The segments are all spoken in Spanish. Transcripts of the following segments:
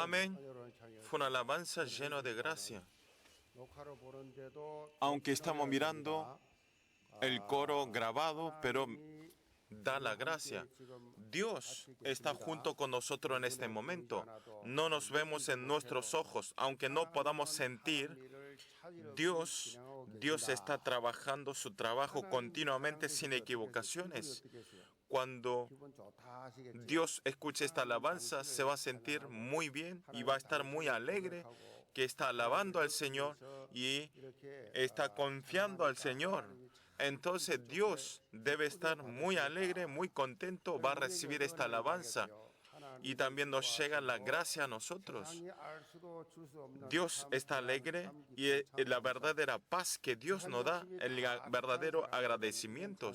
Amén. Fue una alabanza llena de gracia. Aunque estamos mirando el coro grabado, pero da la gracia. Dios está junto con nosotros en este momento. No nos vemos en nuestros ojos, aunque no podamos sentir. Dios está trabajando su trabajo continuamente sin equivocaciones. Cuando Dios escuche esta alabanza, se va a sentir muy bien y va a estar muy alegre que está alabando al Señor y está confiando al Señor. Entonces Dios debe estar muy alegre, muy contento, va a recibir esta alabanza y también nos llega la gracia a nosotros. Dios está alegre y la verdadera paz que Dios nos da, el verdadero agradecimiento.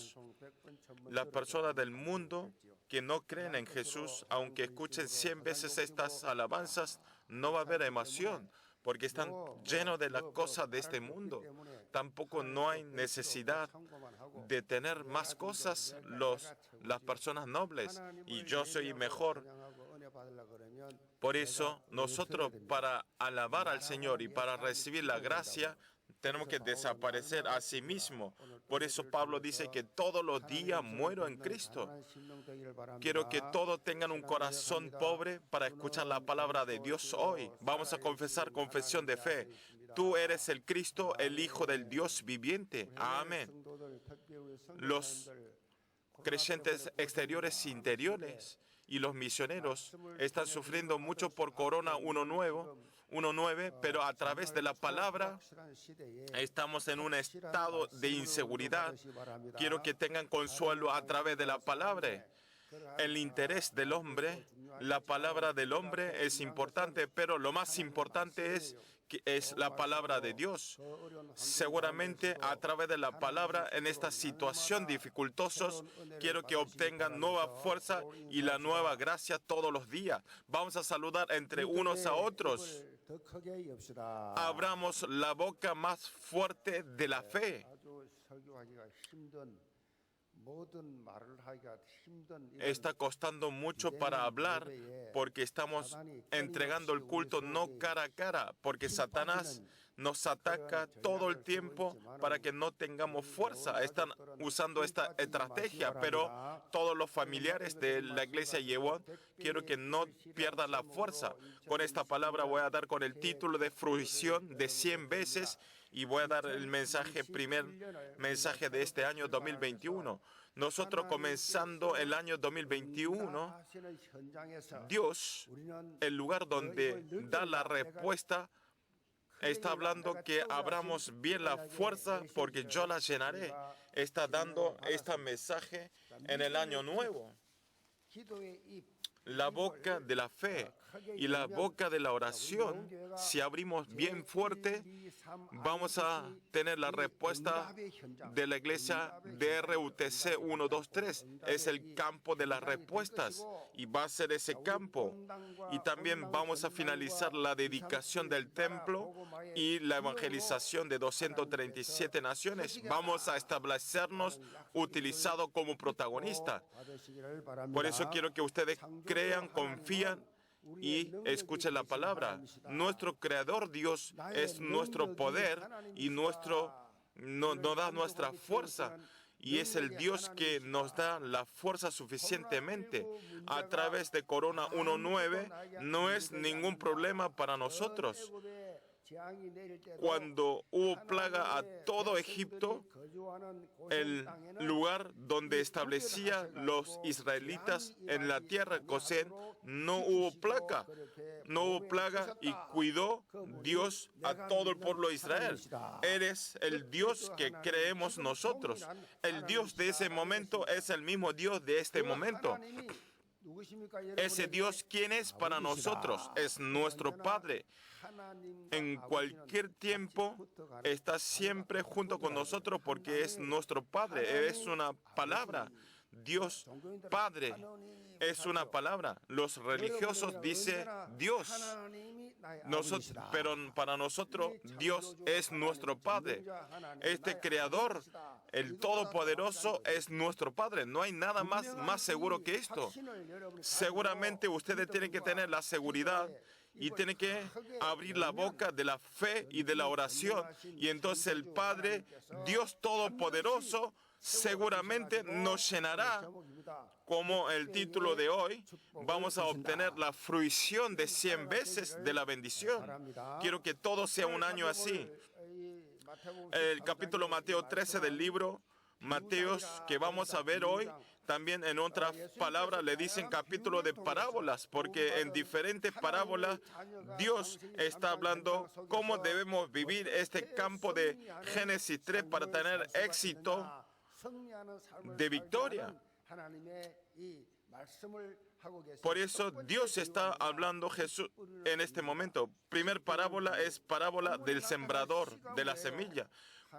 Las personas del mundo que no creen en Jesús, aunque escuchen 100 veces estas alabanzas, no va a haber emoción, porque están llenos de las cosas de este mundo. Tampoco no hay necesidad de tener más cosas las personas nobles, y yo soy mejor. Por eso, nosotros para alabar al Señor y para recibir la gracia, tenemos que desaparecer a sí mismos. Por eso Pablo dice que todos los días muero en Cristo. Quiero que todos tengan un corazón pobre para escuchar la palabra de Dios hoy. Vamos a confesar confesión de fe. Tú eres el Cristo, el Hijo del Dios viviente. Amén. Los creyentes exteriores e interiores y los misioneros están sufriendo mucho por Corona 19, pero a través de la palabra estamos en un estado de inseguridad. Quiero que tengan consuelo a través de la palabra. El interés del hombre, la palabra del hombre es importante, pero lo más importante es la palabra de Dios. Seguramente a través de la palabra en esta situación dificultosos, quiero que obtengan nueva fuerza y la nueva gracia todos los días. Vamos a saludar entre unos a otros. Abramos la boca más fuerte de la fe. Está costando mucho para hablar porque estamos entregando el culto no cara a cara, porque Satanás nos ataca todo el tiempo para que no tengamos fuerza. Están usando esta estrategia, pero todos los familiares de la iglesia Yewon, quiero que no pierdan la fuerza. Con esta palabra voy a dar con el título de fruición de 100 veces y voy a dar el primer mensaje de este año 2021. Nosotros comenzando el año 2021, Dios, el lugar donde da la respuesta, está hablando que abramos bien la fuerza porque yo la llenaré. Está dando este mensaje en el año nuevo. La boca de la fe y la boca de la oración, si abrimos bien fuerte, vamos a tener la respuesta de la iglesia de RUTC 123. Es el campo de las respuestas y va a ser ese campo. Y también vamos a finalizar la dedicación del templo y la evangelización de 237 naciones. Vamos a establecernos utilizados como protagonistas. Por eso quiero que ustedes crean, confían y escuchen la palabra. Nuestro Creador Dios es nuestro poder y nos da nuestra fuerza. Y es el Dios que nos da la fuerza suficientemente. A través de Corona 19 no es ningún problema para nosotros. Cuando hubo plaga a todo Egipto, el lugar donde establecía los israelitas en la tierra Gosén, no hubo plaga y cuidó Dios a todo el pueblo de Israel. Eres el Dios que creemos nosotros. El Dios de ese momento es el mismo Dios de este momento. Ese Dios, ¿quién es para nosotros? Es nuestro Padre. En cualquier tiempo está siempre junto con nosotros porque es nuestro Padre. Es una palabra. Dios Padre es una palabra. Los religiosos dicen Dios. Pero para nosotros Dios es nuestro Padre. Este Creador, el Todopoderoso, es nuestro Padre. No hay nada más seguro que esto. Seguramente ustedes tienen que tener la seguridad y tiene que abrir la boca de la fe y de la oración. Y entonces el Padre, Dios Todopoderoso, seguramente nos llenará. Como el título de hoy, vamos a obtener la fruición de 100 veces de la bendición. Quiero que todo sea un año así. El capítulo Mateo 13 del libro Mateos que vamos a ver hoy, también en otras palabras le dicen capítulo de parábolas, porque en diferentes parábolas Dios está hablando cómo debemos vivir este campo de Génesis 3 para tener éxito de victoria. Por eso Dios está hablando Jesús en este momento. Primer parábola es parábola del sembrador, de la semilla.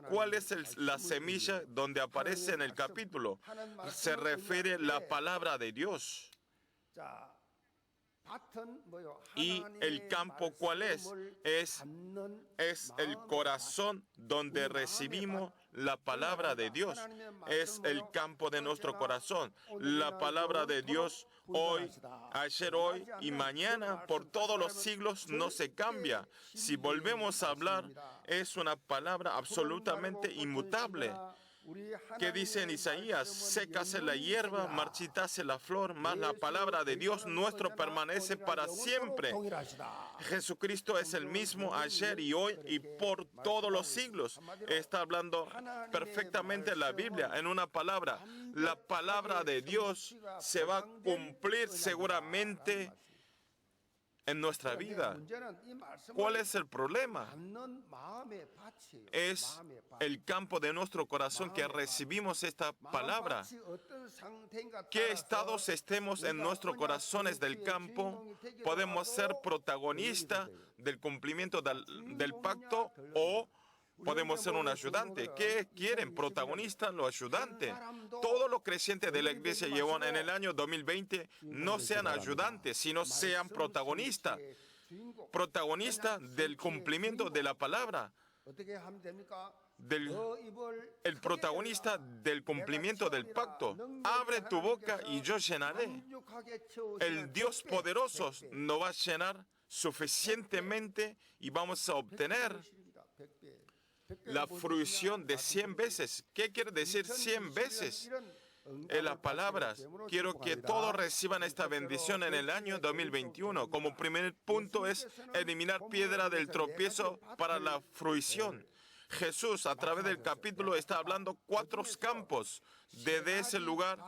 ¿Cuál es la semilla donde aparece en el capítulo? Se refiere a la palabra de Dios. ¿Y el campo cuál es? Es el corazón donde recibimos la palabra de Dios. Es el campo de nuestro corazón. La palabra de Dios hoy, ayer, hoy y mañana, por todos los siglos, no se cambia. Si volvemos a hablar, es una palabra absolutamente inmutable. ¿Qué dice en Isaías? Sécase la hierba, marchitase la flor, mas la palabra de Dios nuestro permanece para siempre. Jesucristo es el mismo ayer y hoy y por todos los siglos. Está hablando perfectamente la Biblia. En una palabra, la palabra de Dios se va a cumplir seguramente en nuestra vida. ¿Cuál es el problema? Es el campo de nuestro corazón que recibimos esta palabra. ¿Qué estados estemos en nuestros corazones del campo? Podemos ser protagonistas del cumplimiento del pacto o podemos ser un ayudante. ¿Qué quieren? ¿Protagonistas o ayudantes? Todos los creyentes de la iglesia Yeon en el año 2020 no sean ayudantes, sino sean protagonistas. Protagonistas del cumplimiento de la palabra. El protagonista del cumplimiento del pacto. Abre tu boca y yo llenaré. El Dios poderoso nos va a llenar suficientemente y vamos a obtener la fruición de 100 veces. ¿Qué quiere decir 100 veces? En las palabras, quiero que todos reciban esta bendición en el año 2021. Como primer punto es eliminar piedra del tropiezo para la fruición. Jesús, a través del capítulo, está hablando 4 campos. Desde ese lugar,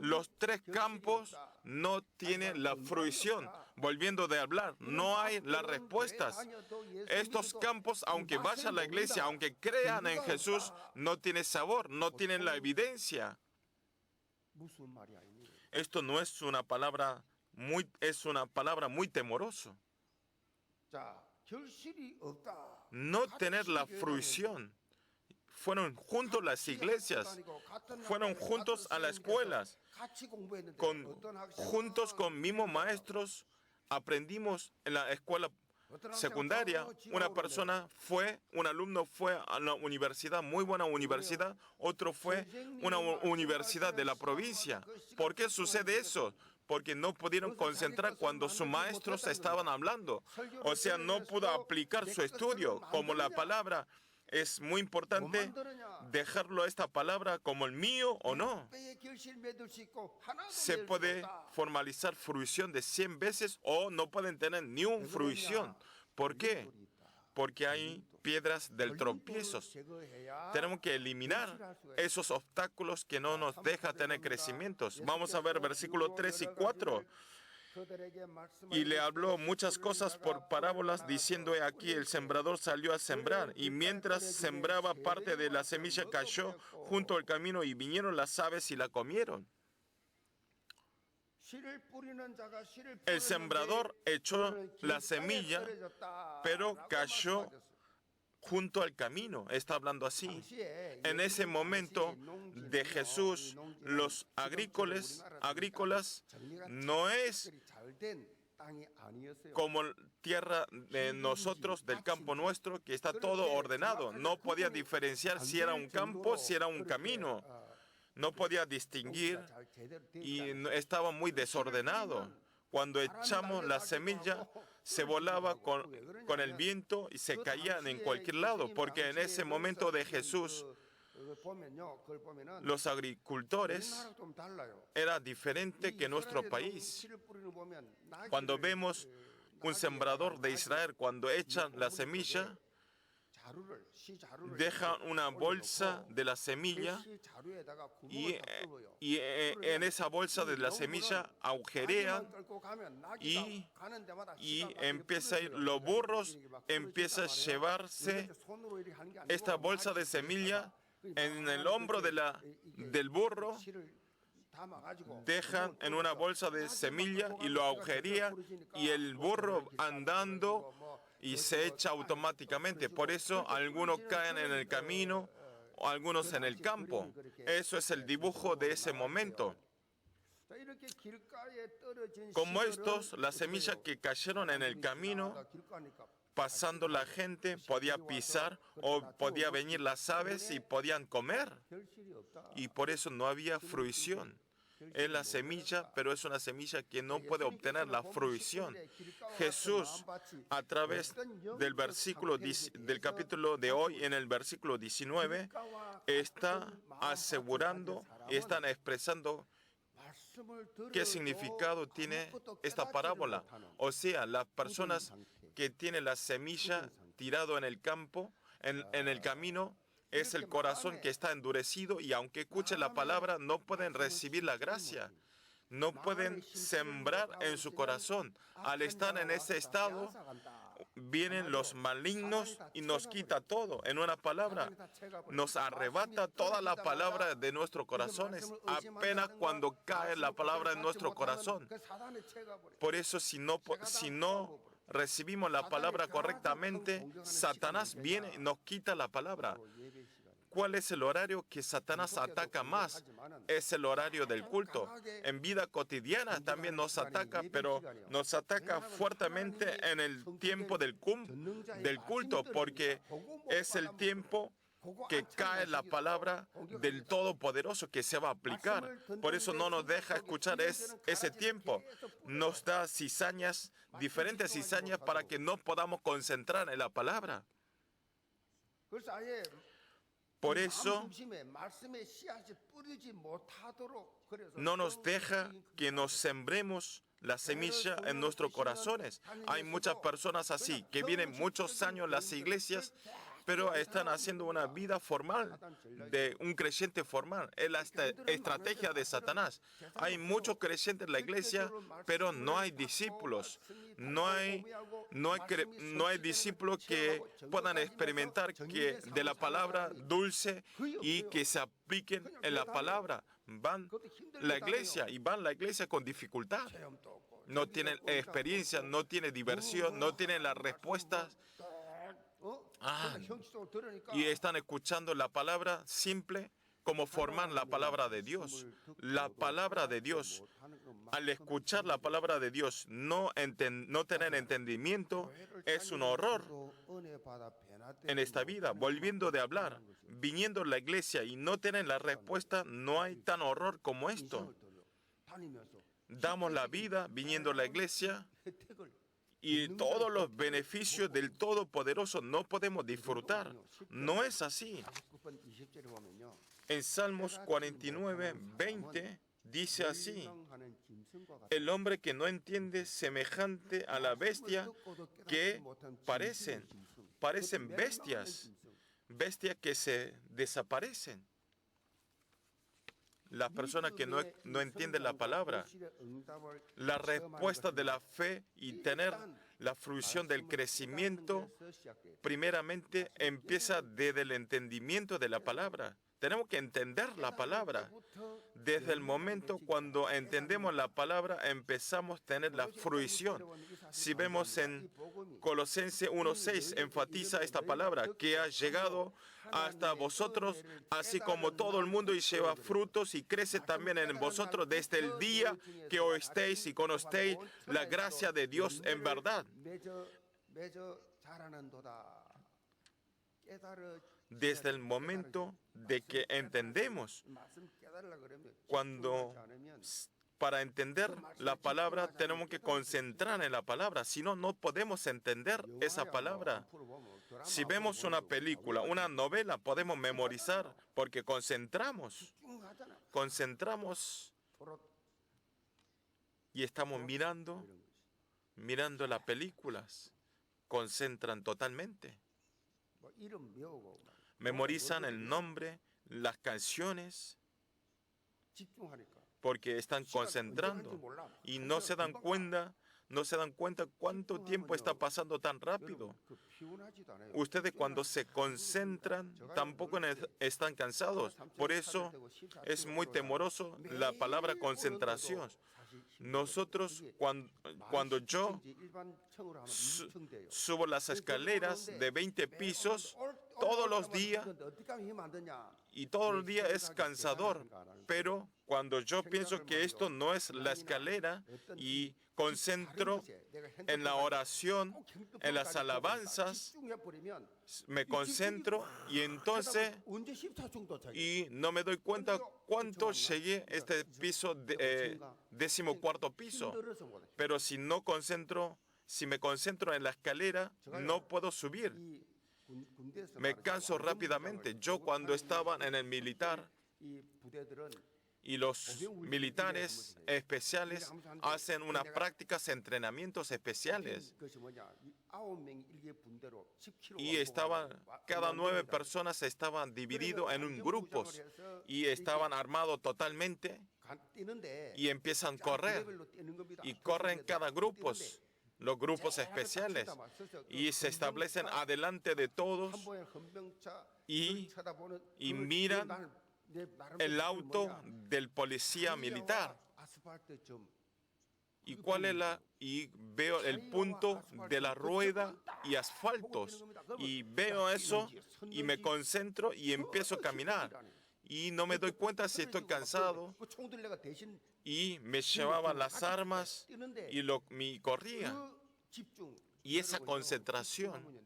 los 3 campos no tienen la fruición. Volviendo de hablar, no hay las respuestas. Estos campos, aunque vayan a la iglesia, aunque crean en Jesús, no tienen sabor, no tienen la evidencia. Esto no es una palabra muy temorosa. No tener la fruición. Fueron juntos las iglesias, fueron juntos a las escuelas, juntos con mismos maestros, aprendimos en la escuela secundaria. Un alumno fue a la universidad, muy buena universidad, otro fue una universidad de la provincia. ¿Por qué sucede eso? Porque no pudieron concentrar cuando sus maestros estaban hablando. O sea, no pudo aplicar su estudio. Como la palabra es muy importante dejarlo esta palabra como el mío o no. Se puede formalizar fruición de 100 veces o no pueden tener ni una fruición. ¿Por qué? Porque hay piedras del tropiezo. Tenemos que eliminar esos obstáculos que no nos dejan tener crecimientos. Vamos a ver versículos 3 y 4. Y le habló muchas cosas por parábolas, diciendo: he aquí el sembrador salió a sembrar, y mientras sembraba, parte de la semilla cayó junto al camino, y vinieron las aves y la comieron. El sembrador echó la semilla, pero cayó junto al camino. Está hablando así. En ese momento de Jesús, los agrícolas no es como tierra de nosotros, del campo nuestro, que está todo ordenado. No podía diferenciar si era un campo, si era un camino. No podía distinguir y estaba muy desordenado. Cuando echamos la semilla, se volaba con el viento y se caían en cualquier lado, porque en ese momento de Jesús, los agricultores era diferente que nuestro país. Cuando vemos un sembrador de Israel, cuando echan la semilla, dejan una bolsa de la semilla y en esa bolsa de la semilla agujerean y empieza a ir, los burros empiezan a llevarse esta bolsa de semilla en el hombro del burro, dejan en una bolsa de semilla y lo agujerean y el burro andando y se echa automáticamente. Por eso algunos caen en el camino o algunos en el campo. Eso es el dibujo de ese momento. Como estos, las semillas que cayeron en el camino, pasando la gente, podía pisar o podía venir las aves y podían comer. Y por eso no había fruición. Es la semilla, pero es una semilla que no puede obtener la fruición. Jesús, a través del capítulo de hoy, en el versículo 19, está asegurando, están expresando qué significado tiene esta parábola. O sea, las personas que tienen la semilla tirado en el campo, en el camino, es el corazón que está endurecido y aunque escuchen la palabra, no pueden recibir la gracia. No pueden sembrar en su corazón. Al estar en ese estado, vienen los malignos y nos quita todo. En una palabra, nos arrebata toda la palabra de nuestros corazones apenas cuando cae la palabra en nuestro corazón. Por eso, si no recibimos la palabra correctamente, Satanás viene y nos quita la palabra. ¿Cuál es el horario que Satanás ataca más? Es el horario del culto. En vida cotidiana también nos ataca, pero nos ataca fuertemente en el tiempo del culto, porque es el tiempo que cae la palabra del Todopoderoso que se va a aplicar. Por eso no nos deja escuchar ese tiempo. Nos da cizañas, diferentes cizañas para que no podamos concentrar en la palabra. Por eso no nos deja que nos sembremos la semilla en nuestros corazones. Hay muchas personas así, que vienen muchos años a las iglesias, pero están haciendo una vida formal, de un creyente formal. Es la estrategia de Satanás. Hay muchos creyentes en la iglesia, pero no hay discípulos. No hay discípulos que puedan experimentar de la palabra dulce y que se apliquen en la palabra. Van a la iglesia con dificultad. No tienen experiencia, no tienen diversión, no tienen las respuestas. Y están escuchando la palabra simple como forman la palabra de Dios. La palabra de Dios, al escuchar la palabra de Dios, no tener entendimiento, es un horror en esta vida. Volviendo de hablar, viniendo a la iglesia y no tener la respuesta, no hay tan horror como esto. Damos la vida viniendo a la iglesia y todos los beneficios del Todopoderoso no podemos disfrutar. No es así. En Salmos 49, 20 dice así: el hombre que no entiende semejante a la bestia que parecen bestias que se desaparecen. Las personas que no entienden la palabra, la respuesta de la fe y tener la fruición del crecimiento, primeramente empieza desde el entendimiento de la palabra. Tenemos que entender la palabra. Desde el momento cuando entendemos la palabra, empezamos a tener la fruición. Si vemos en Colosenses 1:6, enfatiza esta palabra, que ha llegado hasta vosotros, así como todo el mundo, y lleva frutos y crece también en vosotros desde el día que oísteis y conocéis la gracia de Dios en verdad. Desde el momento de que entendemos, cuando Para entender la palabra tenemos que concentrar en la palabra, si no, no podemos entender esa palabra. Si vemos una película, una novela, podemos memorizar porque concentramos y estamos mirando las películas, concentran totalmente. Memorizan el nombre, las canciones, porque están concentrando y no se dan cuenta cuánto tiempo está pasando tan rápido. Ustedes cuando se concentran tampoco están cansados. Por eso es muy temoroso la palabra concentración. Nosotros, cuando yo subo las escaleras de 20 pisos todos los días, y todo el día es cansador, pero cuando yo pienso que esto no es la escalera y concentro en la oración, en las alabanzas, me concentro y entonces no me doy cuenta cuánto llegué a este piso, 14º piso. Pero si me concentro en la escalera, no puedo subir. Me canso rápidamente. Yo cuando estaba en el militar, y los militares especiales hacen unas prácticas, entrenamientos especiales. Y cada 9 personas estaban divididos en grupos y estaban armados totalmente y empiezan a correr. Y corren cada grupo, los grupos especiales, y se establecen adelante de todos y miran el auto del policía militar. Y veo el punto de la rueda y asfaltos. Y veo eso y me concentro y empiezo a caminar. Y no me doy cuenta si estoy cansado. Y me llevaban las armas y corría. Y esa concentración,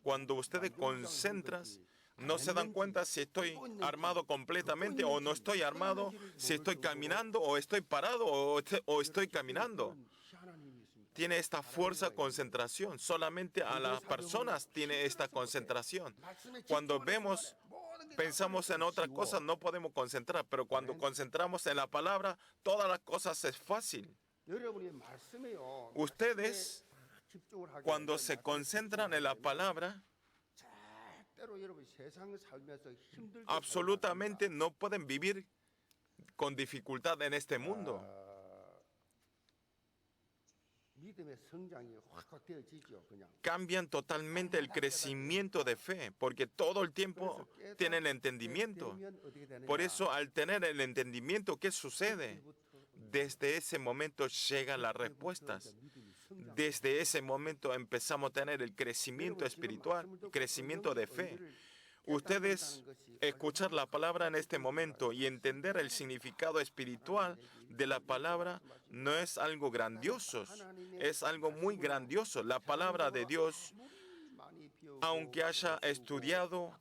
cuando ustedes concentran, no se dan cuenta si estoy armado completamente o no estoy armado, si estoy caminando o estoy parado o estoy caminando. Tiene esta fuerza concentración. Solamente a las personas tiene esta concentración. Cuando pensamos en otra cosa, no podemos concentrar. Pero cuando concentramos en la palabra, todas las cosas es fácil. Ustedes, cuando se concentran en la palabra, absolutamente no pueden vivir con dificultad en este mundo. Cambian totalmente el crecimiento de fe, porque todo el tiempo tienen entendimiento. Por eso, al tener el entendimiento, ¿qué sucede? Desde ese momento llegan las respuestas. Desde ese momento empezamos a tener el crecimiento espiritual, crecimiento de fe. Ustedes escuchar la palabra en este momento y entender el significado espiritual de la palabra no es algo grandioso, es algo muy grandioso. La palabra de Dios, aunque haya estudiado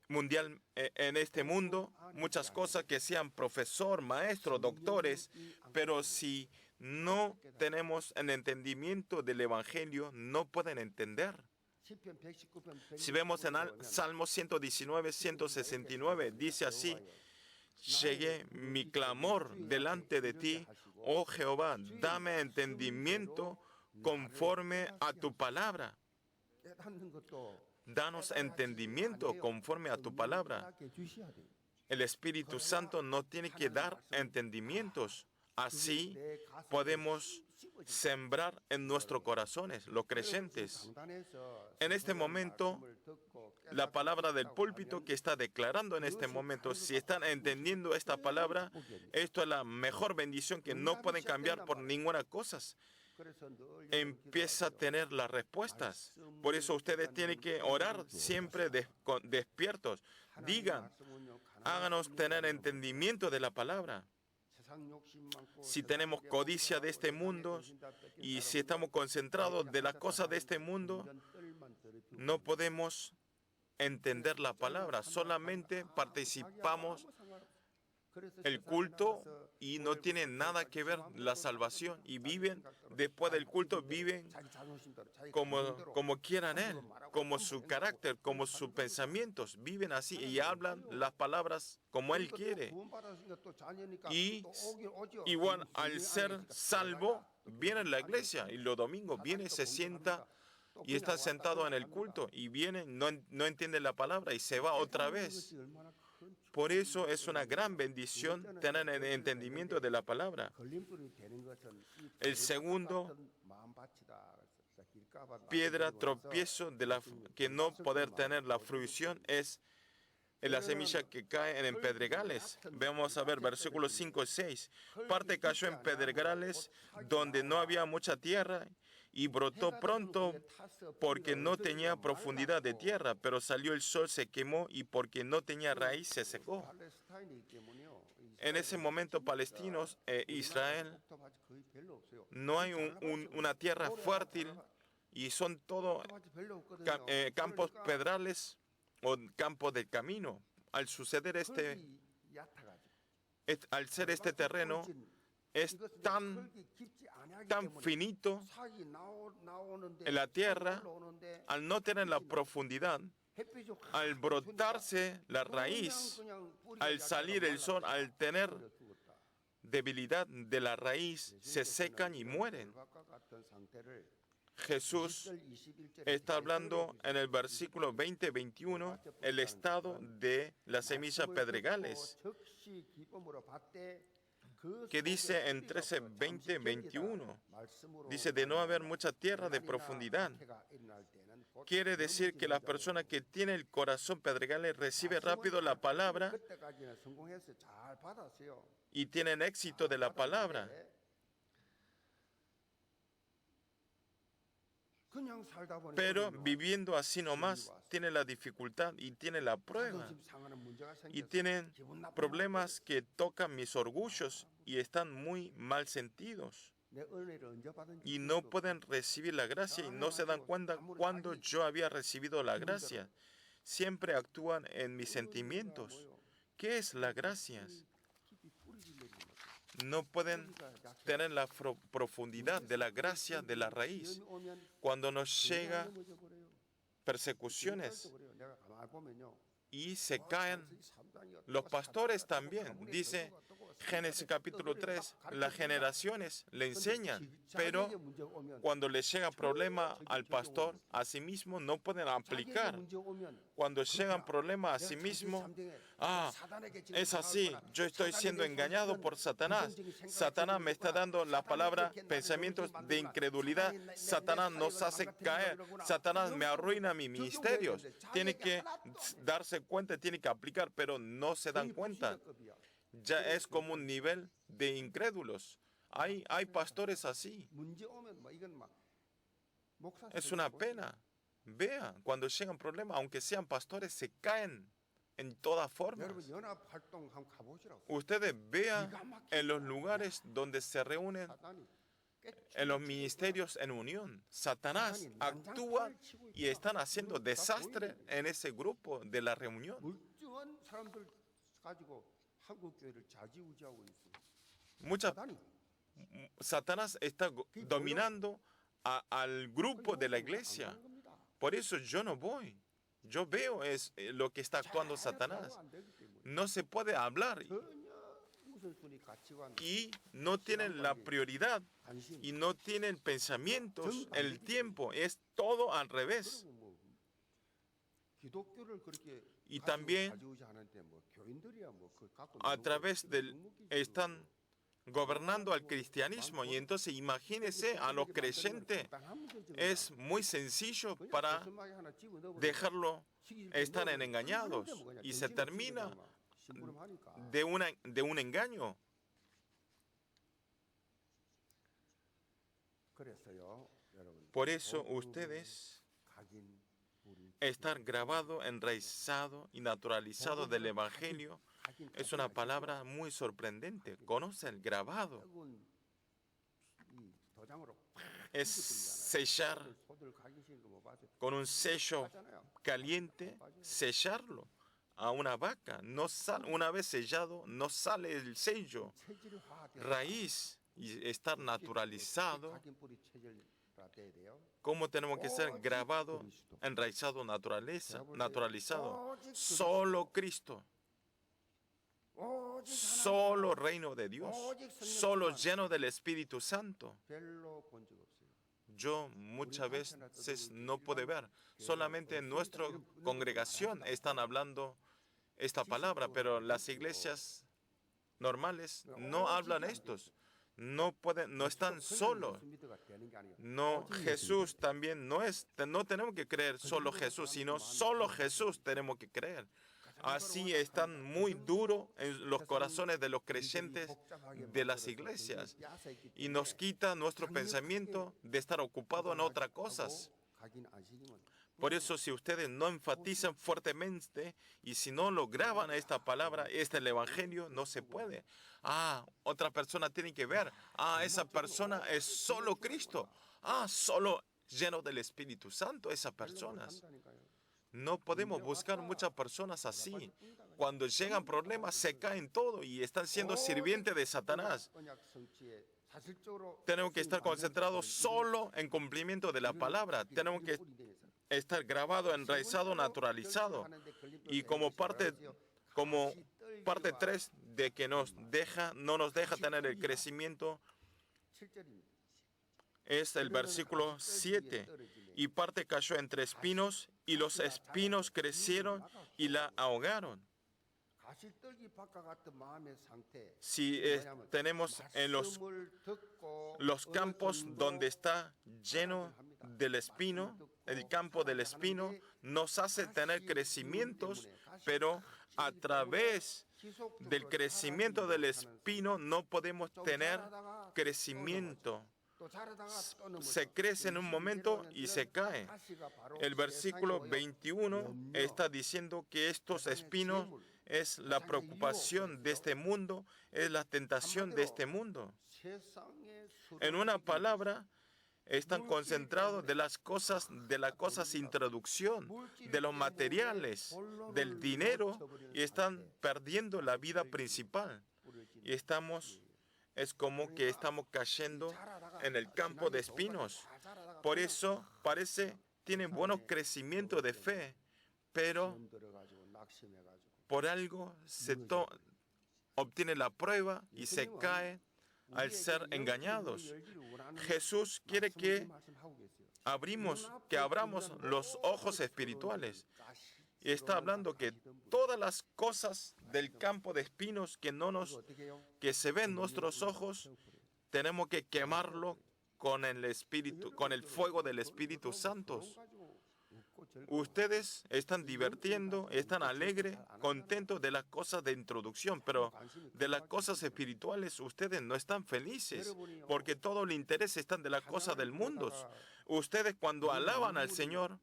mundial en este mundo, muchas cosas que sean profesor, maestro, doctores, pero si no tenemos el entendimiento del Evangelio, no pueden entender. Si vemos en Salmo 119, 169, dice así: llegué mi clamor delante de ti, oh Jehová, dame entendimiento conforme a tu palabra. Danos entendimiento conforme a tu palabra. El Espíritu Santo nos tiene que dar entendimientos. Así podemos sembrar en nuestros corazones, los creyentes. En este momento, la palabra del púlpito que está declarando en este momento, si están entendiendo esta palabra, esto es la mejor bendición que no pueden cambiar por ninguna cosa. Empieza a tener las respuestas. Por eso ustedes tienen que orar siempre despiertos. Digan, háganos tener entendimiento de la palabra. Si tenemos codicia de este mundo y si estamos concentrados de las cosas de este mundo, no podemos entender la palabra. Solamente participamos el culto y no tienen nada que ver la salvación y viven después del culto, viven como quieran él, como su carácter, como sus pensamientos, viven así y hablan las palabras como él quiere. Y igual al ser salvo, viene a la iglesia y los domingos viene, se sienta y está sentado en el culto y viene, no entiende la palabra y se va otra vez. Por eso es una gran bendición tener el entendimiento de la palabra. El segundo, piedra tropiezo que no poder tener la fruición es la semilla que cae en pedregales. Vamos a ver versículos 5 y 6. Parte cayó en pedregales donde no había mucha tierra y brotó pronto porque no tenía profundidad de tierra, pero salió el sol, se quemó y porque no tenía raíz se secó. En ese momento palestinos e Israel no hay una tierra fértil y son todo campos pedrales o campos del camino. Al suceder al ser este terreno es tan finito en la tierra, al no tener la profundidad, al brotarse la raíz, al salir el sol, al tener debilidad de la raíz, se secan y mueren. Jesús está hablando en el versículo 20-21 el estado de las semillas pedregales, que dice en 13:20-21, dice de no haber mucha tierra de profundidad. Quiere decir que la persona que tiene el corazón pedregales recibe rápido la palabra y tienen éxito de la palabra. Pero viviendo así nomás, tiene la dificultad y tiene la prueba. Y tienen problemas que tocan mis orgullos y están muy mal sentidos. Y no pueden recibir la gracia y no se dan cuenta cuando yo había recibido la gracia. Siempre actúan en mis sentimientos. ¿Qué es la gracia? No pueden tener la profundidad de la gracia de la raíz. Cuando nos llega persecuciones y se caen, los pastores también, dice Génesis capítulo 3, las generaciones le enseñan, pero cuando les llega problema al pastor, a sí mismo no pueden aplicar. Cuando llegan problemas a sí mismo, es así, yo estoy siendo engañado por Satanás. Satanás me está dando la palabra, pensamientos de incredulidad. Satanás nos hace caer. Satanás me arruina mis ministerios. Tiene que darse cuenta, tiene que aplicar, pero no se dan cuenta. Ya es como un nivel de incrédulos. Hay pastores así. Es una pena. Vea, cuando llegan problemas, aunque sean pastores, se caen en todas formas. Ustedes vean en los lugares donde se reúnen, en los ministerios en unión, Satanás actúa y están haciendo desastre en ese grupo de la reunión. Satanás está dominando al grupo de la iglesia. Por eso yo no voy. Yo veo lo que está actuando Satanás. No se puede hablar y no tienen la prioridad y no tienen pensamientos, el tiempo, es todo al revés. Y también a través están gobernando al cristianismo y entonces imagínense a los creyentes, es muy sencillo para dejarlo estar engañados y se termina de un engaño. Por eso ustedes estar grabado, enraizado y naturalizado del Evangelio es una palabra muy sorprendente. Conoce el grabado. Es sellar con un sello caliente, sellarlo. a una vaca. No sale, una vez sellado, no sale el sello. Raíz y estar naturalizado. ¿Cómo tenemos que ser grabado, enraizado, naturalizado? Solo Cristo. Solo reino de Dios. Solo lleno del Espíritu Santo. Yo muchas veces no puedo ver. Solamente en nuestra congregación están hablando esta palabra, pero las iglesias normales no hablan estos. No pueden, no están solos. No, Jesús también no tenemos que creer solo Jesús, sino solo Jesús tenemos que creer. Así están muy duros en los corazones de los creyentes de las iglesias y nos quita nuestro pensamiento de estar ocupado en otras cosas. Por eso, si ustedes no enfatizan fuertemente y si no lo graban a esta palabra, el evangelio, no se puede. Otra persona tiene que ver. Esa persona es solo Cristo. Solo lleno del Espíritu Santo esas personas. No podemos buscar muchas personas así. Cuando llegan problemas, se caen todo y están siendo sirvientes de Satanás. Tenemos que estar concentrados solo en cumplimiento de la palabra. Tenemos que estar grabado, enraizado, naturalizado. Y como parte 3 de que no nos deja tener el crecimiento, es el versículo 7. Y parte cayó entre espinos, y los espinos crecieron y la ahogaron. Si tenemos en los campos donde está lleno del espino, el campo del espino nos hace tener crecimientos, pero a través del crecimiento del espino no podemos tener crecimiento. Se crece en un momento y se cae. El versículo 21 está diciendo que estos espinos es la preocupación de este mundo, es la tentación de este mundo. En una palabra, están concentrados de las cosas introducción, de los materiales, del dinero, y están perdiendo la vida principal. Y es como que estamos cayendo en el campo de espinos. Por eso tienen buenos crecimientos de fe, pero por algo se obtiene la prueba y se cae al ser engañados. Jesús quiere que abramos los ojos espirituales. Y está hablando que todas las cosas del campo de espinos que se ven en nuestros ojos, tenemos que quemarlo con el Espíritu, con el fuego del Espíritu Santo. Ustedes están divirtiendo, están alegres, contentos de las cosas de introducción, pero de las cosas espirituales ustedes no están felices, porque todo el interés está de las cosas del mundo. Ustedes cuando alaban al Señor,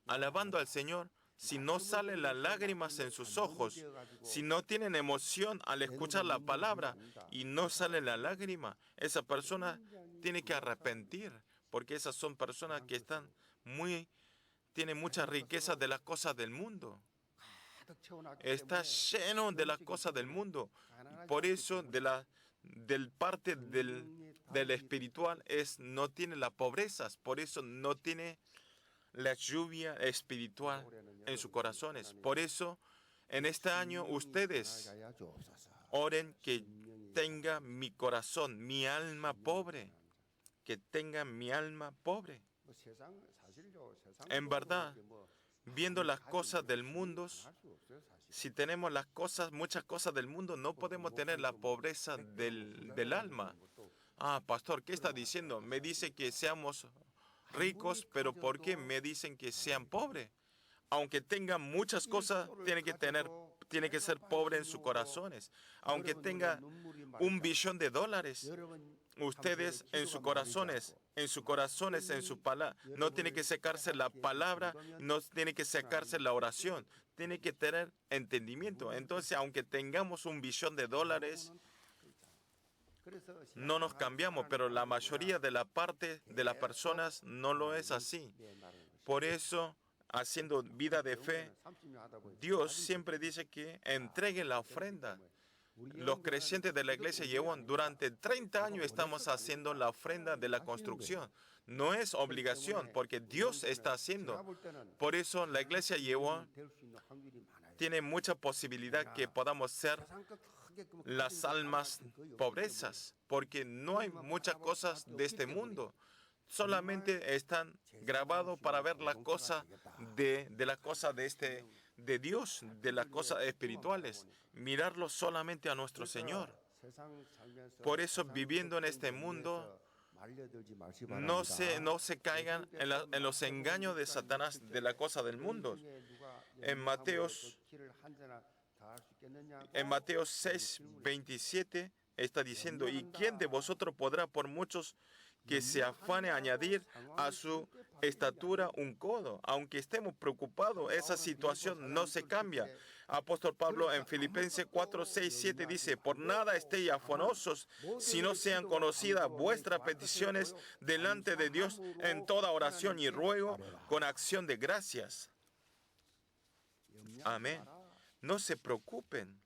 alabando al Señor, si no salen las lágrimas en sus ojos, si no tienen emoción al escuchar la palabra y no sale la lágrima, esa persona tiene que arrepentir, porque esas son personas que tienen mucha riqueza de las cosas del mundo. Está lleno de las cosas del mundo. Por eso, del parte del espiritual no tiene las pobrezas, por eso no tiene la lluvia espiritual en sus corazones. Por eso, en este año, ustedes oren que tenga mi corazón, mi alma pobre, que tenga mi alma pobre. En verdad, viendo las cosas del mundo, si tenemos muchas cosas del mundo, no podemos tener la pobreza del alma. Pastor, ¿qué está diciendo? Me dice que seamos ricos, pero ¿por qué me dicen que sean pobres? Aunque tengan muchas cosas, tiene que ser pobre en sus corazones. Aunque tenga $1 billón, ustedes en sus corazones, en su palabra, no tiene que secarse la palabra, no tiene que secarse la oración, tiene que tener entendimiento. Entonces, aunque tengamos $1 billón, no nos cambiamos, pero la mayoría de la parte de las personas no lo es así. Por eso, haciendo vida de fe, Dios siempre dice que entregue la ofrenda. Los creyentes de la iglesia Yewon durante 30 años estamos haciendo la ofrenda de la construcción. No es obligación porque Dios está haciendo. Por eso la iglesia Yewon tiene mucha posibilidad que podamos ser las almas pobrezas, porque no hay muchas cosas de este mundo. Solamente están grabados para ver las cosas de Dios, de las cosas espirituales. Mirarlo solamente a nuestro Señor. Por eso, viviendo en este mundo, no se caigan en los engaños de Satanás de la cosa del mundo. En Mateo 6:27 está diciendo, ¿y quién de vosotros podrá por muchos que se afane a añadir a su estatura un codo? Aunque estemos preocupados, esa situación no se cambia. Apóstol Pablo en Filipenses 4:6-7 dice, por nada estéis afanosos, si no sean conocidas vuestras peticiones delante de Dios en toda oración y ruego con acción de gracias. Amén. No se preocupen.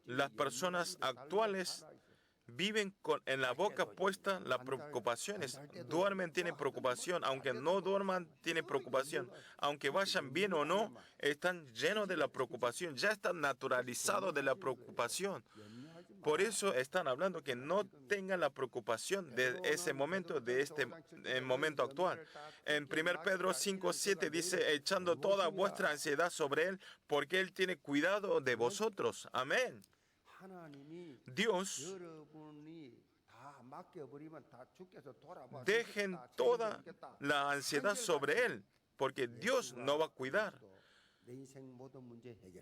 Las personas actuales viven en la boca puesta las preocupaciones. Duermen, tienen preocupación. Aunque no duerman, tienen preocupación. Aunque vayan bien o no, están llenos de la preocupación. Ya están naturalizados de la preocupación. Por eso están hablando que no tengan la preocupación de ese momento, de este momento actual. En 1 Pedro 5:7 dice, echando toda vuestra ansiedad sobre Él, porque Él tiene cuidado de vosotros. Amén. Dios, dejen toda la ansiedad sobre Él, porque Dios no va a cuidar.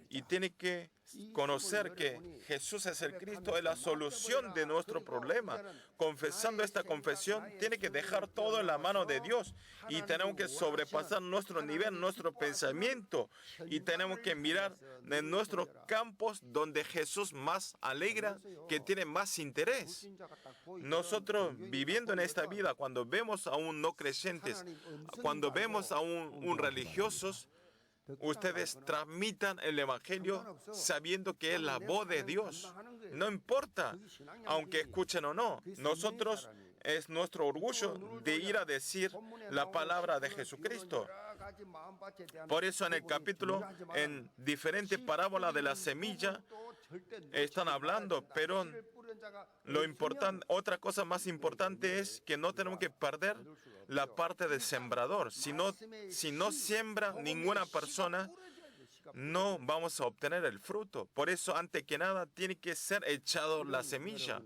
Y tiene que conocer que Jesús es el Cristo, es la solución de nuestro problema. Confesando esta confesión, tiene que dejar todo en la mano de Dios. Y tenemos que sobrepasar nuestro nivel, nuestro pensamiento. Y tenemos que mirar en nuestros campos donde Jesús más alegra, que tiene más interés. Nosotros viviendo en esta vida, cuando vemos a un no creyentes, cuando vemos a un religiosos, ustedes transmitan el Evangelio sabiendo que es la voz de Dios. No importa, aunque escuchen o no. Nosotros es nuestro orgullo de ir a decir la palabra de Jesucristo. Por eso en el capítulo, en diferentes parábolas de la semilla, están hablando, pero otra cosa más importante es que no tenemos que perder la parte del sembrador. Si no siembra ninguna persona, no vamos a obtener el fruto. Por eso, antes que nada, tiene que ser echado la semilla.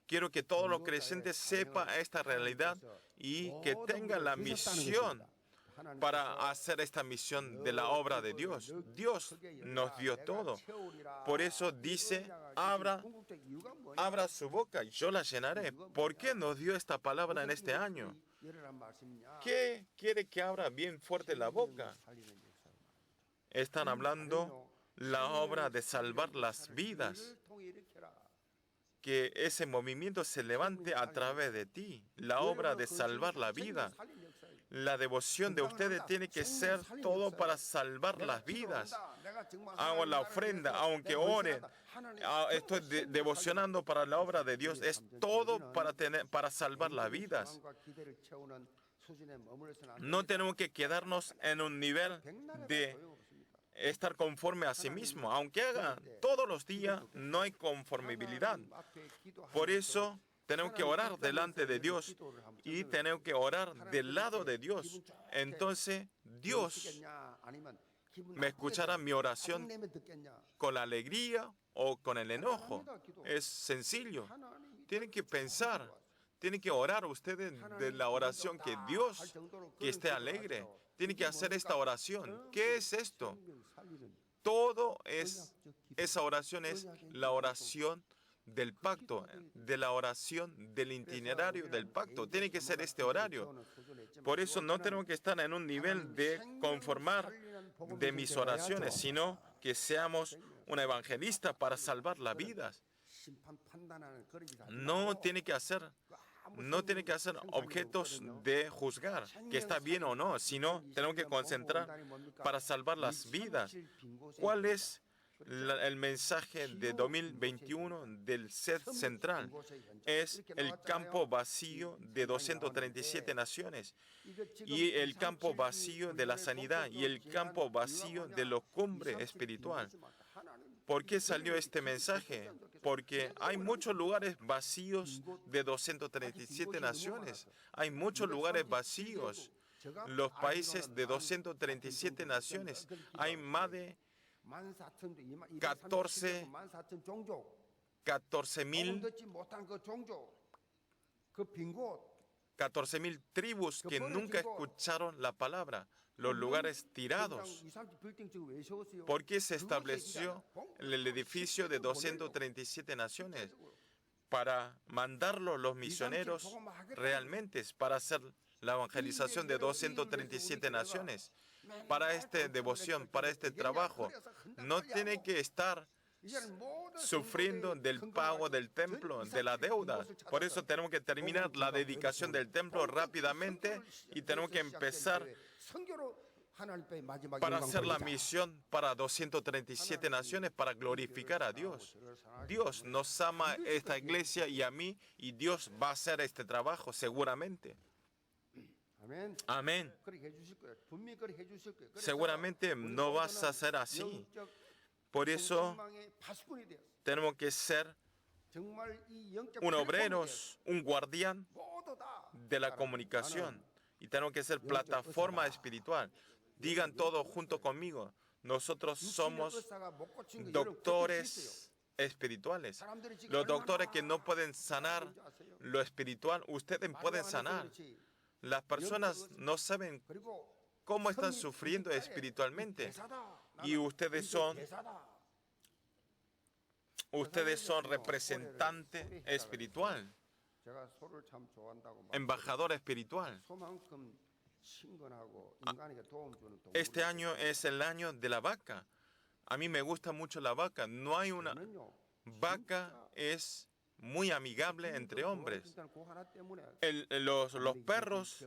Quiero que todos los creyentes sepan esta realidad y que tengan la misión para hacer esta misión de la obra de Dios. Dios nos dio todo. Por eso dice, abra su boca y yo la llenaré. ¿Por qué nos dio esta palabra en este año? ¿Qué quiere que abra bien fuerte la boca? Están hablando la obra de salvar las vidas. Que ese movimiento se levante a través de ti. La obra de salvar la vida. La devoción de ustedes tiene que ser todo para salvar las vidas. Hago la ofrenda, aunque oren, estoy devocionando para la obra de Dios. Es todo para salvar las vidas. No tenemos que quedarnos en un nivel de estar conforme a sí mismo. Aunque haga todos los días, no hay conformabilidad. Por eso tenemos que orar delante de Dios y tenemos que orar del lado de Dios. Entonces, Dios me escuchará mi oración con la alegría o con el enojo. Es sencillo. Tienen que pensar, tienen que orar ustedes de la oración que Dios, que esté alegre. Tienen que hacer esta oración. ¿Qué es esto? Esa oración es la oración del pacto, de la oración del itinerario del pacto. Tiene que ser este horario. Por eso no tenemos que estar en un nivel de conformar de mis oraciones, sino que seamos un evangelista para salvar las vidas. no tiene que hacer objetos de juzgar, que está bien o no, sino tenemos que concentrar para salvar las vidas. ¿Cuál es el mensaje de 2021 del set central? Es el campo vacío de 237 naciones y el campo vacío de la sanidad y el campo vacío de la cumbre espiritual. ¿Por qué salió este mensaje? Porque hay muchos lugares vacíos de 237 naciones. Hay muchos lugares vacíos. Los países de 237 naciones. Hay más de 14,000 tribus que nunca escucharon la palabra, los lugares tirados. ¿Por qué se estableció el edificio de 237 naciones? Para mandarlo los misioneros realmente, para hacer la evangelización de 237 naciones. Para esta devoción, para este trabajo, no tiene que estar sufriendo del pago del templo, de la deuda. Por eso tenemos que terminar la dedicación del templo rápidamente y tenemos que empezar para hacer la misión para 237 naciones, para glorificar a Dios. Dios nos ama esta iglesia y a mí, y Dios va a hacer este trabajo seguramente. Amén. Seguramente no vas a ser así. Por eso tenemos que ser un obrero, un guardián de la comunicación. Y tenemos que ser plataforma espiritual. Digan todo junto conmigo. Nosotros somos doctores espirituales. Los doctores que no pueden sanar lo espiritual, ustedes pueden sanar. Las personas no saben cómo están sufriendo espiritualmente. Y ustedes son representante espiritual, embajador espiritual. Este año es el año de la vaca. A mí me gusta mucho la vaca. No hay una vaca es muy amigable entre hombres. Los perros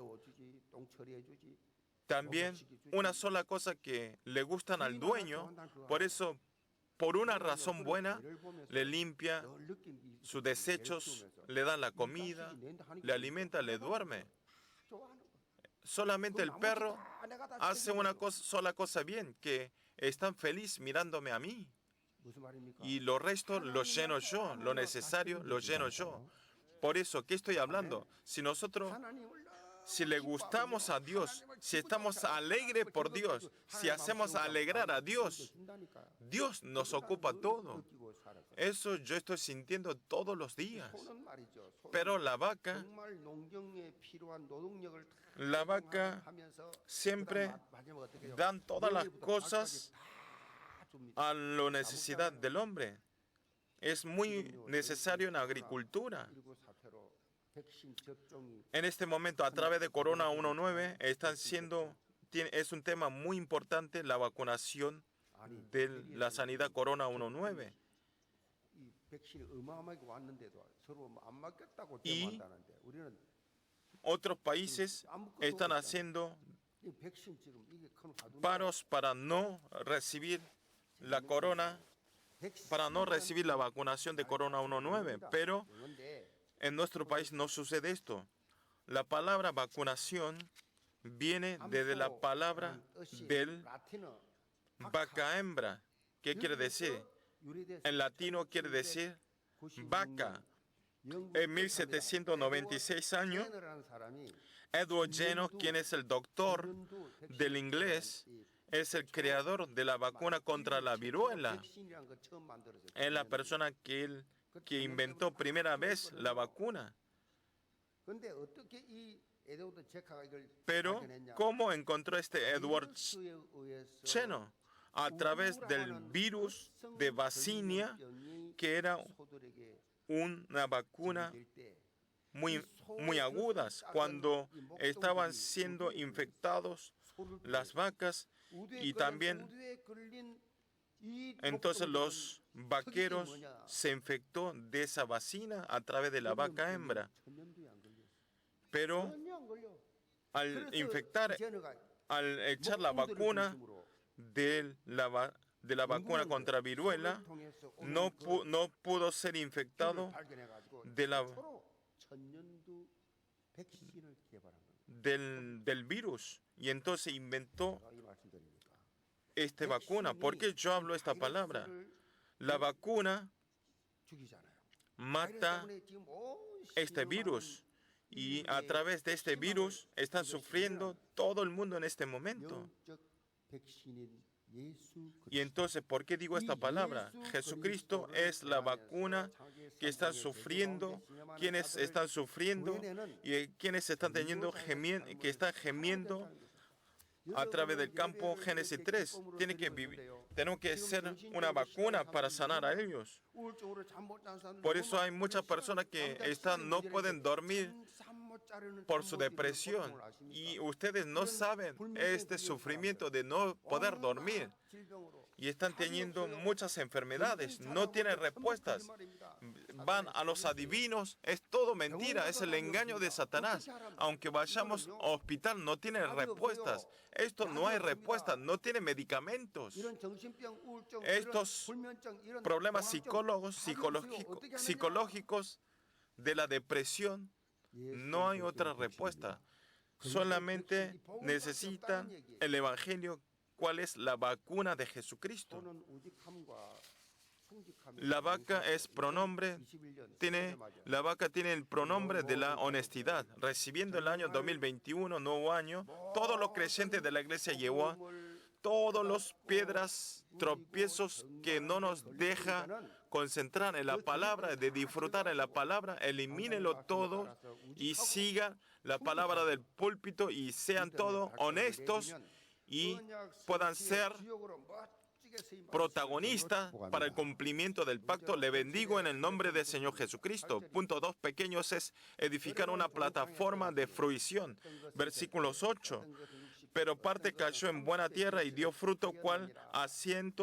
también, una sola cosa que le gustan al dueño, por eso, por una razón buena, le limpia sus desechos, le da la comida, le alimenta, le duerme. Solamente el perro hace una sola cosa bien, que están felices mirándome a mí. Y lo resto lo lleno yo, lo necesario lo lleno yo. Por eso, ¿qué estoy hablando? Si le gustamos a Dios, si estamos alegres por Dios, si hacemos alegrar a Dios, Dios nos ocupa todo. Eso yo estoy sintiendo todos los días. Pero la vaca siempre dan todas las cosas a la necesidad del hombre. Es muy necesario en la agricultura. En este momento, a través de Corona 19, es un tema muy importante la vacunación de la sanidad Corona 19. Y otros países están haciendo paros para no recibir la vacunación de Corona 19, pero en nuestro país no sucede esto. La palabra vacunación viene desde la palabra del vaca hembra. ¿Qué quiere decir? En latino quiere decir vaca. En 1796 años, Edward Jenner, quien es el doctor del inglés, es el creador de la vacuna contra la viruela. Es la persona que inventó primera vez la vacuna. Pero, ¿cómo encontró este Edward Jenner? A través del virus de Vaccinia, que era una vacuna muy agudas. Cuando estaban siendo infectados las vacas y también Entonces los vaqueros se infectó de esa vacina a través de la vaca hembra. Pero al infectar, al echar la vacuna de la vacuna contra viruela, no pudo ser infectado del virus. Y entonces inventó esta vacuna. ¿Por qué yo hablo esta palabra? La vacuna mata este virus. Y a través de este virus están sufriendo todo el mundo en este momento. Y entonces, ¿por qué digo esta palabra? Jesucristo es la vacuna que están sufriendo, quienes están sufriendo y quienes están que están gemiendo a través del campo. Génesis 3. Tenemos que ser una vacuna para sanar a ellos. Por eso hay muchas personas que no pueden dormir por su depresión. Y ustedes no saben este sufrimiento de no poder dormir. Y están teniendo muchas enfermedades. No tienen respuestas. Van a los adivinos. Es todo mentira. Es el engaño de Satanás. Aunque vayamos al hospital, no tienen respuestas. Esto no hay respuestas. No tiene medicamentos. Estos problemas psicológicos de la depresión, no hay otra respuesta. Solamente necesitan el Evangelio. ¿Cuál es la vacuna de Jesucristo? La vaca tiene el pronombre de la honestidad. Recibiendo el año 2021, nuevo año, todos los creyentes de la iglesia Yehová, todos los piedras, tropiezos que no nos deja concentrar en la palabra, de disfrutar en la palabra, elimínenlo todo y sigan la palabra del púlpito y sean todos honestos y puedan ser protagonistas para el cumplimiento del pacto. Le bendigo en el nombre del Señor Jesucristo. Punto 2, pequeños, es edificar una plataforma de fruición. Versículos 8. Pero parte cayó en buena tierra y dio fruto, cual a 100,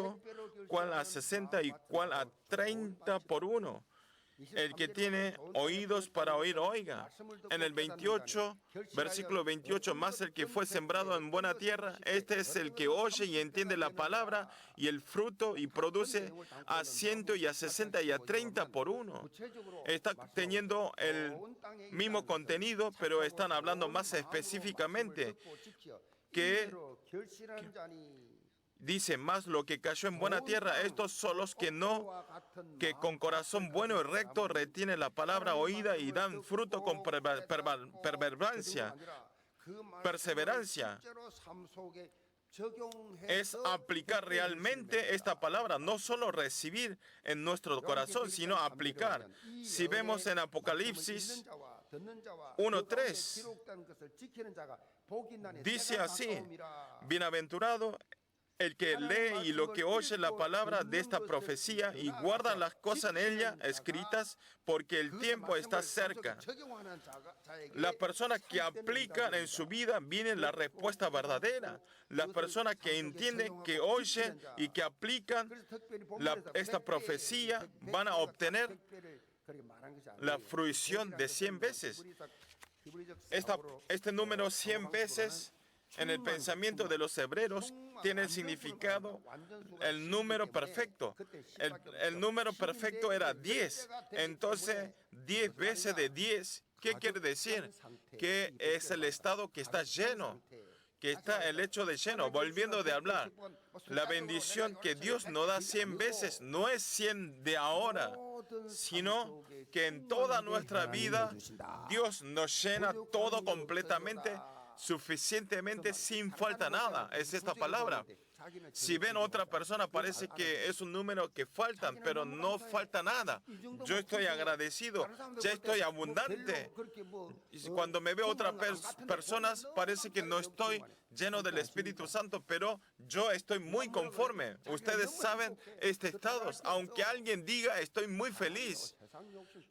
cual a 60 y cual a 30 por uno. El que tiene oídos para oír, oiga. En el 28, versículo 28, más el que fue sembrado en buena tierra, este es el que oye y entiende la palabra y el fruto y produce a 100 y a 60 y a 30 por uno. Está teniendo el mismo contenido, pero están hablando más específicamente que dice más lo que cayó en buena tierra. Estos son los que con corazón bueno y recto retienen la palabra oída y dan fruto con perseverancia. Es aplicar realmente esta palabra, no solo recibir en nuestro corazón, sino aplicar. Si vemos en Apocalipsis 1:3, dice así: bienaventurado el que lee y lo que oye la palabra de esta profecía y guarda las cosas en ella escritas, porque el tiempo está cerca. Las personas que aplican en su vida, viene la respuesta verdadera. Las personas que entienden, que oyen y que aplican esta profecía van a obtener la fruición de 100 veces. Este número 100 veces en el pensamiento de los hebreos tiene el significado, el número perfecto. El número perfecto era 10. Entonces, 10 veces de 10, ¿qué quiere decir? Que es el estado que está lleno, que está el hecho de lleno. Volviendo de hablar, la bendición que Dios nos da 100 veces no es 100 de ahora, sino que en toda nuestra vida Dios nos llena todo completamente, suficientemente, sin falta nada. Es esta palabra. Si ven a otra persona, parece que es un número que faltan, pero no falta nada. Yo estoy agradecido, ya estoy abundante. Y cuando me veo a otras personas, parece que no estoy lleno del Espíritu Santo, pero yo estoy muy conforme. Ustedes saben este estado. Aunque alguien diga, estoy muy feliz.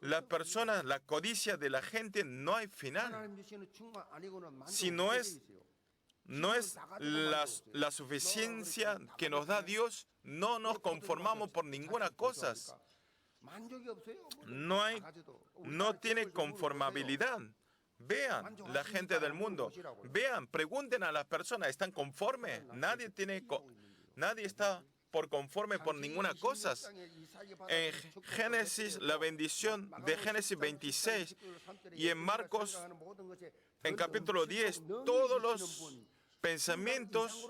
La persona, la codicia de la gente, no hay final. Si no es no es la suficiencia que nos da Dios. No nos conformamos por ninguna cosa. No tiene conformabilidad. Vean la gente del mundo. Vean, pregunten a las personas, ¿están conformes? Nadie está por conforme por ninguna cosa. En Génesis, la bendición de Génesis 26 y en Marcos, en capítulo 10, todos los pensamientos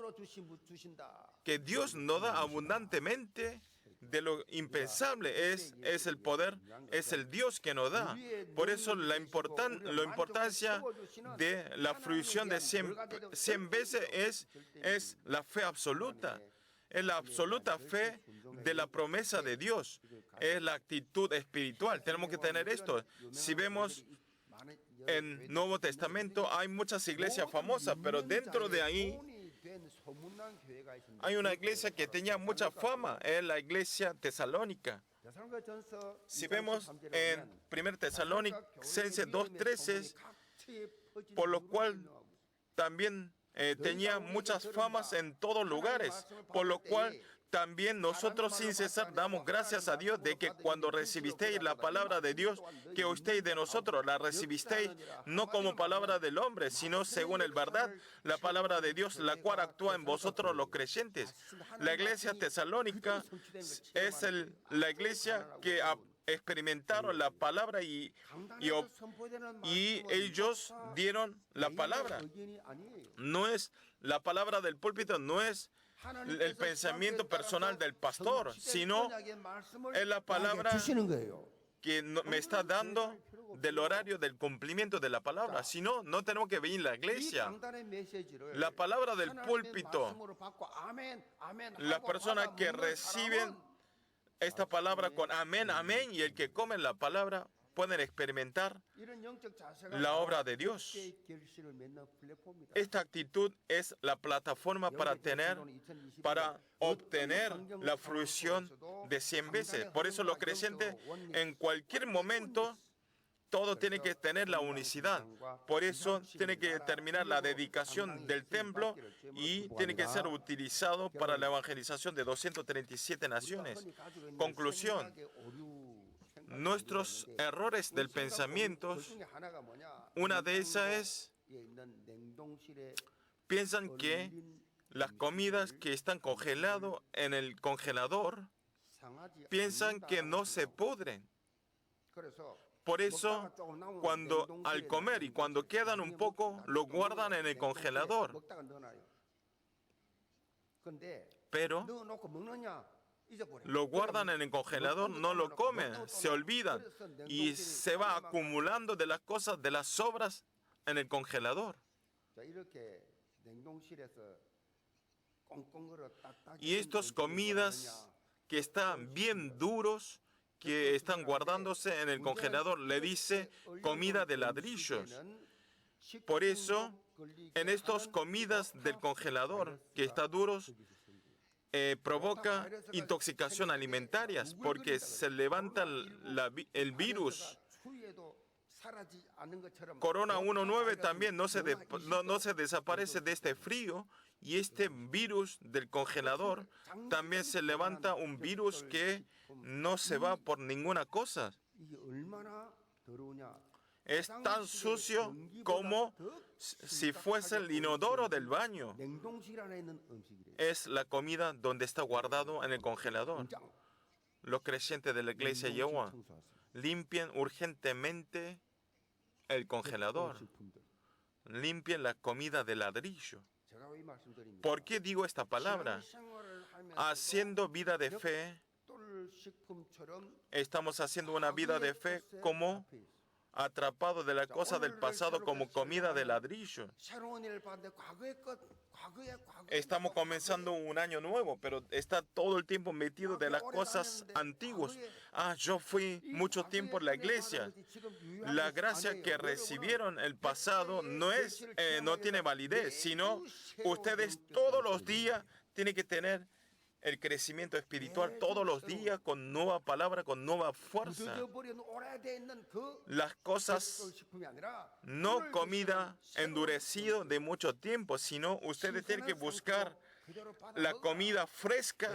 que Dios nos da abundantemente de lo impensable es el poder, es el Dios que nos da. Por eso la importancia de la fruición de 100 veces es la fe absoluta. Es la absoluta fe de la promesa de Dios. Es la actitud espiritual. Tenemos que tener esto. Si vemos en Nuevo Testamento, hay muchas iglesias famosas, pero dentro de ahí hay una iglesia que tenía mucha fama, es la iglesia tesalónica. Si vemos en 1 Tesalonicenses 2:13, por lo cual también tenía muchas famas en todos lugares, por lo cual también nosotros sin cesar damos gracias a Dios de que cuando recibisteis la palabra de Dios, que oísteis de nosotros, la recibisteis no como palabra del hombre, sino según el verdad, la palabra de Dios, la cual actúa en vosotros los creyentes. La iglesia tesalónica es la iglesia que experimentaron la palabra y ellos dieron la palabra. No es la palabra del púlpito, no es el pensamiento personal del pastor, sino es la palabra que me está dando del horario del cumplimiento de la palabra. Si no, no tenemos que venir a la iglesia. La palabra del púlpito, las personas que reciben esta palabra con amén, amén, y el que come la palabra pueden experimentar la obra de Dios. Esta actitud es la plataforma para obtener la fruición de 100 veces. Por eso los creyentes en cualquier momento todo tiene que tener la unicidad. Por eso tiene que terminar la dedicación del templo y tiene que ser utilizado para la evangelización de 237 naciones. Conclusión. Nuestros errores del pensamiento, una de esas es, piensan que las comidas que están congeladas en el congelador, piensan que no se pudren. Por eso, al comer y cuando quedan un poco, lo guardan en el congelador. Pero lo guardan en el congelador, no lo comen, se olvidan y se va acumulando de las cosas, de las sobras en el congelador. Y estas comidas que están bien duros, que están guardándose en el congelador, le dice comida de ladrillos. Por eso, en estas comidas del congelador que están duros, provoca intoxicación alimentaria porque se levanta el virus. Corona 19 también no se desaparece de este frío, y este virus del congelador también se levanta un virus que no se va por ninguna cosa. Es tan sucio como si fuese el inodoro del baño. Es la comida donde está guardado en el congelador. Los creyentes de la iglesia de Jehová limpien urgentemente el congelador. Limpien la comida de ladrillo. ¿Por qué digo esta palabra? Haciendo vida de fe, estamos haciendo una vida de fe como atrapado de la cosa del pasado, como comida de ladrillo. Estamos comenzando un año nuevo, pero está todo el tiempo metido de las cosas antiguas. Yo fui mucho tiempo en la iglesia. La gracia que recibieron el pasado no tiene validez, sino ustedes todos los días tienen que tener el crecimiento espiritual todos los días con nueva palabra, con nueva fuerza. Las cosas, no comida endurecido de mucho tiempo, sino ustedes tienen que buscar la comida fresca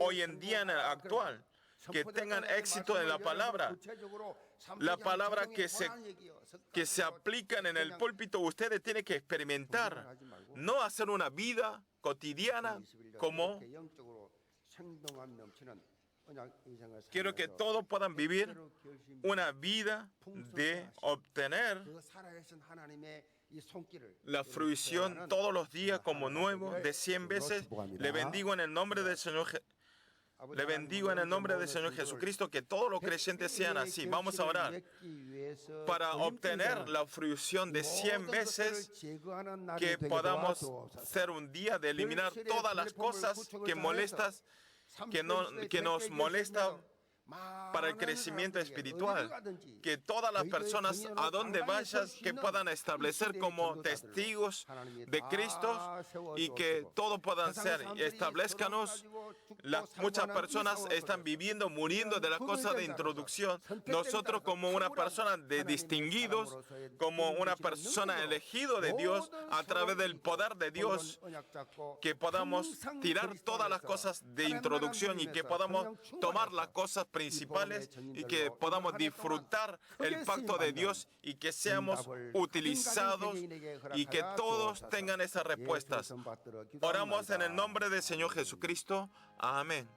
hoy en día en el actual, que tengan éxito en la palabra que se aplican en el púlpito. Ustedes tienen que experimentar, no hacer una vida cotidiana como quiero que todos puedan vivir una vida de obtener la fruición todos los días como nuevo de 100 veces. Le bendigo en el nombre del Señor Jesucristo, que todos los creyentes sean así. Vamos a orar para obtener la fruición de 100 veces, que podamos ser un día de eliminar todas las cosas que nos molestan para el crecimiento espiritual, que todas las personas a donde vayan que puedan establecer como testigos de Cristo y que todos puedan ser, establezcanos. Muchas personas están viviendo, muriendo de las cosas de introducción. Nosotros como una persona de distinguidos, como una persona elegido de Dios a través del poder de Dios, que podamos tirar todas las cosas de introducción y que podamos tomar las cosas principales y que podamos disfrutar el pacto de Dios y que seamos utilizados y que todos tengan esas respuestas. Oramos en el nombre del Señor Jesucristo. Amén.